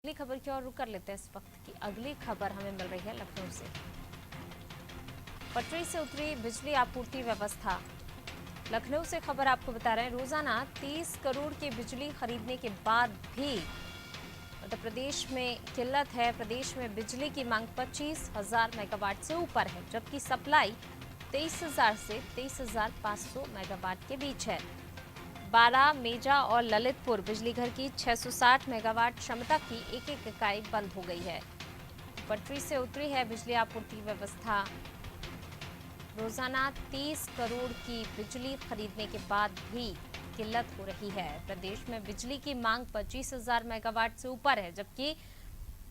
अगली खबर की ओर रुख कर लेते हैं। इस वक्त की अगली खबर हमें मिल रही है लखनऊ से। पटरी से उतरी बिजली आपूर्ति व्यवस्था। लखनऊ से खबर आपको बता रहे हैं, रोजाना 30 करोड़ की बिजली खरीदने के बाद भी मध्य प्रदेश में किल्लत है। प्रदेश में बिजली की मांग 25,000 मेगावाट से ऊपर है, जबकि सप्लाई 23,000 से 23,500 मेगावाट के बीच है। बारा, मेजा और ललितपुर बिजली घर की 660 मेगावाट क्षमता की एक इकाई बंद हो गई है। पटरी से उतरी है बिजली आपूर्ति व्यवस्था। रोजाना 30 करोड़ की बिजली खरीदने के बाद भी किल्लत हो रही है। प्रदेश में बिजली की मांग 25,000 मेगावाट से ऊपर है, जबकि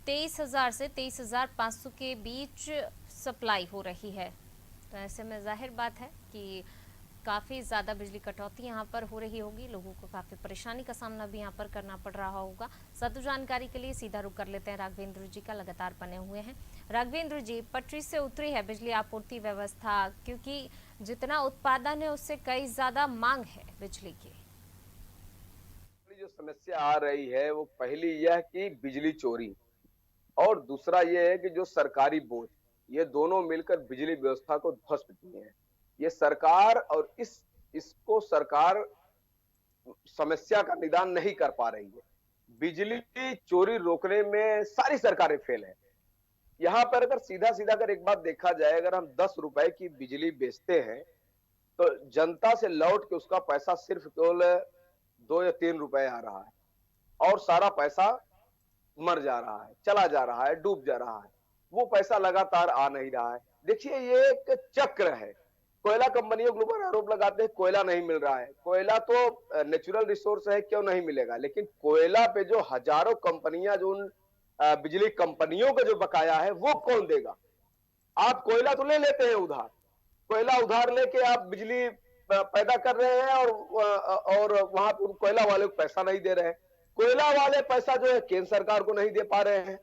23,000 से 23,500 के बीच सप्लाई हो रही है। तो ऐसे में जाहिर बात है कि काफ़ी ज़्यादा बिजली कटौती यहाँ पर हो रही होगी। लोगों को काफ़ी परेशानी का सामना भी यहाँ पर करना पड़ रहा होगा। ज्यादा जानकारी के लिए सीधा रुख कर लेते हैं राघवेंद्र जी का, लगातार बने हुए हैं। राघवेंद्र जी, पटरी से उतरी है बिजली आपूर्ति व्यवस्था, क्योंकि जितना उत्पादन है उससे कई ज़्यादा मांग है बिजली की। जो समस्या आ रही है वो पहली यह कि बिजली चोरी और दूसरा ये है कि जो सरकारी बोझ, ये दोनों मिलकर बिजली व्यवस्था को ध्वस्त किए हैं। ये सरकार और इसको सरकार समस्या का निदान नहीं कर पा रही है। बिजली की चोरी रोकने में सारी सरकारें फेल है। यहाँ पर अगर सीधा-सीधा अगर एक बात देखा जाए, अगर हम 10 रुपए की बिजली बेचते हैं, तो जनता से लौट के उसका पैसा सिर्फ केवल 2 या 3 रुपए आ रहा है और सारा पैसा मर जा रहा है, चला जा रहा है, डूब जा रहा है। वो पैसा लगातार आ नहीं रहा है। देखिए ये एक चक्र है। कोयला कंपनियों के ऊपर आरोप लगाते हैं कोयला नहीं मिल रहा है। कोयला तो नेचुरल रिसोर्स है, क्यों नहीं मिलेगा? लेकिन कोयला पे जो हजारों कंपनियां जो उन बिजली कंपनियों का जो बकाया है वो कौन देगा? आप कोयला तो ले लेते हैं उधार। कोयला उधार लेके आप बिजली पैदा कर रहे हैं और वहां पर कोयला वाले को पैसा नहीं दे रहे हैं। कोयला वाले पैसा जो है केंद्र सरकार को नहीं दे पा रहे हैं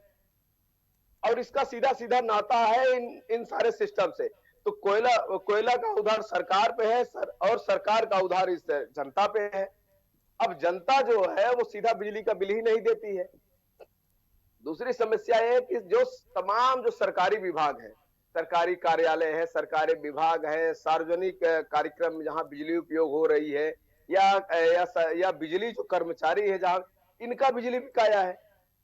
और इसका सीधा सीधा नाता है इन सारे सिस्टम से। तो कोयला कोयला का उधार सरकार पे है और सरकार का उधार इस जनता पे है। अब जनता जो है वो सीधा बिजली का बिल ही नहीं देती है। दूसरी समस्या है कि जो तमाम जो सरकारी विभाग है, सरकारी कार्यालय है, सरकारी विभाग है, सार्वजनिक कार्यक्रम जहां बिजली उपयोग हो रही है या बिजली जो कर्मचारी है जहां इनका बिजली बकाया है।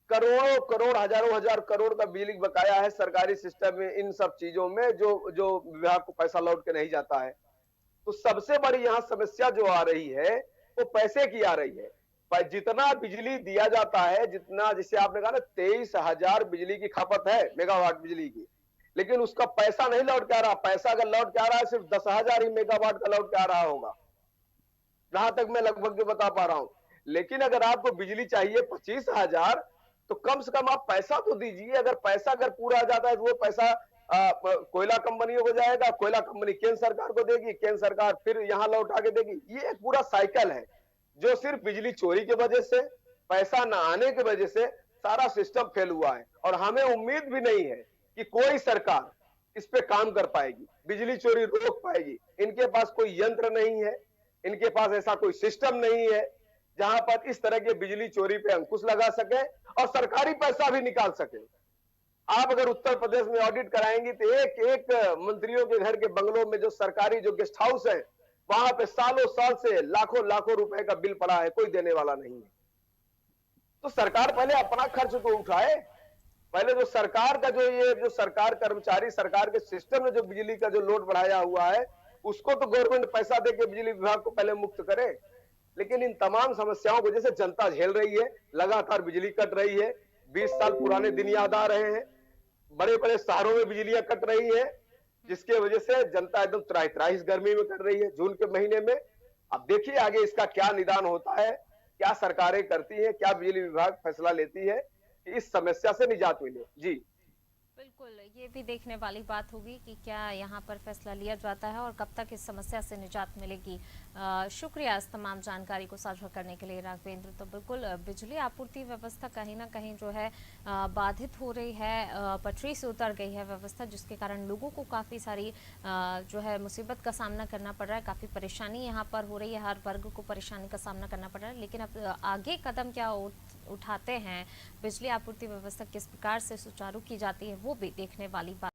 करोड़ों करोड़ हजारों हजार करोड़ का बिजली बकाया है सरकारी सिस्टम में, इन सब चीजों में जो जो विभाग को पैसा लौट के नहीं जाता है। तो सबसे बड़ी यहाँ समस्या जो आ रही है वो पैसे की आ रही है। जितना बिजली दिया जाता है, जितना जिसे आपने कहा ना 23,000 बिजली की खपत है, मेगावाट बिजली की, लेकिन उसका पैसा नहीं लौट के आ रहा। पैसा अगर लौट के आ रहा है सिर्फ 10,000 ही मेगावाट का लौट के आ रहा होगा, जहां तक मैं लगभग जो बता पा रहा हूं। लेकिन अगर आपको बिजली चाहिए 25,000 तो कम से कम आप पैसा तो दीजिए। अगर पैसा अगर पूरा आ जाता है तो वो पैसा कोयला कंपनियों को जाएगा, कोयला कंपनी केंद्र सरकार को देगी, केंद्र सरकार फिर यहाँ लौटा के देगी। ये एक पूरा साइकिल है जो सिर्फ बिजली चोरी की वजह से, पैसा न आने की वजह से सारा सिस्टम फेल हुआ है। और हमें उम्मीद भी नहीं है कि कोई सरकार इस पे काम कर पाएगी, बिजली चोरी रोक पाएगी। इनके पास कोई यंत्र नहीं है, इनके पास ऐसा कोई सिस्टम नहीं है जहां पर इस तरह के बिजली चोरी पे अंकुश लगा सके और सरकारी पैसा भी निकाल सके। आप अगर उत्तर प्रदेश में ऑडिट कराएंगी तो एक एक मंत्रियों के घर के बंगलों में जो सरकारी जो गेस्ट हाउस है, वहां पे सालों साल से लाखों लाखों रुपए का बिल पड़ा है, कोई देने वाला नहीं है। तो सरकार पहले अपना खर्च तो उठाए। पहले जो सरकार का जो सरकार कर्मचारी, सरकार के सिस्टम में जो बिजली का जो लोड बढ़ाया हुआ है, उसको तो गवर्नमेंट पैसा दे के बिजली विभाग को पहले मुक्त करे। लेकिन इन तमाम समस्याओं को जैसे जनता झेल रही है, लगातार बिजली कट रही है, 20 साल पुराने दिन याद आ रहे हैं, बड़े बड़े शहरों में बिजलियां कट रही है, जिसके वजह से जनता एकदम त्राही त्राही इस गर्मी में कर रही है जून के महीने में। अब देखिए आगे इसका क्या निदान होता है, क्या सरकारें करती है, क्या बिजली विभाग फैसला लेती है कि इस समस्या से निजात मिले। जी बिल्कुल, ये भी देखने वाली बात होगी कि क्या यहाँ पर फैसला लिया जाता है और कब तक इस समस्या से निजात मिलेगी। शुक्रिया इस तमाम जानकारी को साझा करने के लिए राघवेंद्र। तो बिल्कुल बिजली आपूर्ति व्यवस्था कहीं ना कहीं जो है बाधित हो रही है, पटरी से उतर गई है व्यवस्था, जिसके कारण लोगों को काफ़ी सारी जो है मुसीबत का सामना करना पड़ रहा है, काफ़ी परेशानी यहाँ पर हो रही है, हर वर्ग को परेशानी का सामना करना पड़ रहा है। लेकिन अब आगे कदम क्या उठाते हैं, बिजली आपूर्ति व्यवस्था किस प्रकार से सुचारू की जाती है, वो भी देखने वाली बात